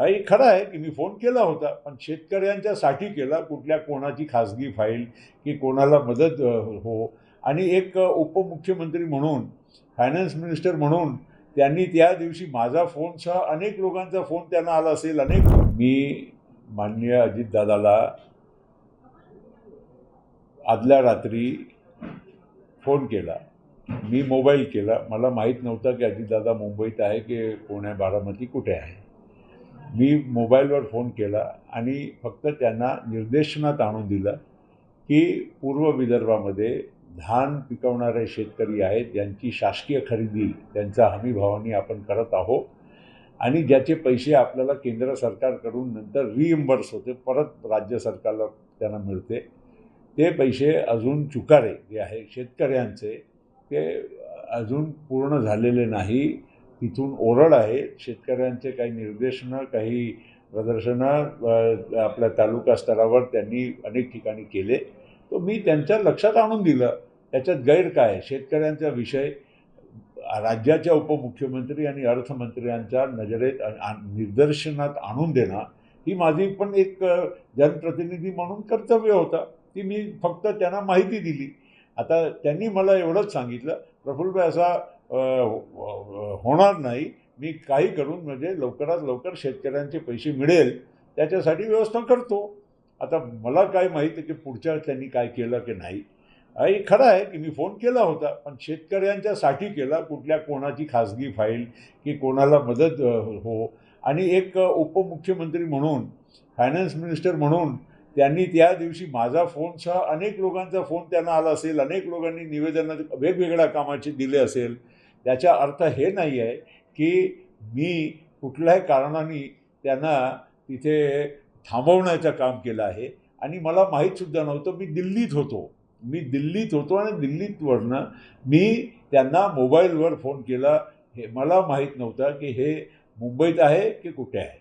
हे खरं आहे की मी फोन केला होता, पण शेतकऱ्यांच्यासाठी केला, कुठल्या कोणाची खाजगी फाईल की कोणाला मदत हो. आणि एक उपमुख्यमंत्री म्हणून, फायनान्स मिनिस्टर म्हणून त्यांनी त्या दिवशी माझा फोनसह अनेक लोकांचा फोन त्यांना आला असेल. मी माननीय अजितदादाला आदल्या रात्री फोन केला, मी मोबाईल केला. मला माहीत नव्हतं की अजितदादा मुंबईत आहे की पुणे बारामती कुठे आहे. मी मोबाईलवर फोन केला आणि फक्त त्यांना निर्देशनात आणून दिलं की पूर्व विदर्भामध्ये धान पिकवणारे शेतकरी आहेत, यांची शासकीय खरेदी त्यांचा हमीभावाने आपण करत आहोत आणि ज्याचे पैसे आपल्याला केंद्र सरकारकडून नंतर रिइम्बर्स होते, परत राज्य सरकारला त्यांना मिळते. ते पैसे अजून चुकारे जे आहे शेतकऱ्यांचे ते अजून पूर्ण झालेले नाही. तिथून ओरड आहे. शेतकऱ्यांचे काही निर्देशनं, काही प्रदर्शनं आपल्या तालुका स्तरावर त्यांनी अनेक ठिकाणी केले. तो मी त्यांच्या लक्षात आणून दिलं. त्याच्यात गैर काय? शेतकऱ्यांचा विषय राज्याच्या उपमुख्यमंत्री आणि अर्थमंत्र्यांच्या नजरेत निदर्शनात आणून देणं ही माझी पण एक जनप्रतिनिधी म्हणून कर्तव्य होता. ती मी फक्त त्यांना माहिती दिली. आता त्यांनी मला एवढंच सांगितलं, प्रफुल्लभाई असा होणार नाही, मी काही करून म्हणजे लवकरात लवकर शेतकऱ्यांचे पैसे मिळेल त्याच्यासाठी व्यवस्था करतो. आता मला काय माहिती की पुढच्या त्यांनी काय केलं की नाही. हे खरं आहे की मी फोन केला होता, पण शेतकऱ्यांच्यासाठी केला, कुठल्या कोणाची खाजगी फाईल की कोणाला मदत हो. आणि एक उपमुख्यमंत्री म्हणून, फायनान्स मिनिस्टर म्हणून त्यांनी त्या दिवशी माझा फोनसह अनेक लोकांचा फोन त्यांना आला असेल. अनेक लोकांनी निवेदनं वेगवेगळ्या कामाचे दिले असेल. त्याचा अर्थ हे नाही आहे की मी कुठल्याही कारणाने त्यांना तिथे थांबवण्याचं काम केलं आहे. आणि मला माहीतसुद्धा नव्हतं. मी दिल्लीत होतो आणि दिल्लीतवरनं मी त्यांना मोबाईलवर फोन केला. हे मला माहीत नव्हतं की हे मुंबईत आहे की कुठे आहे.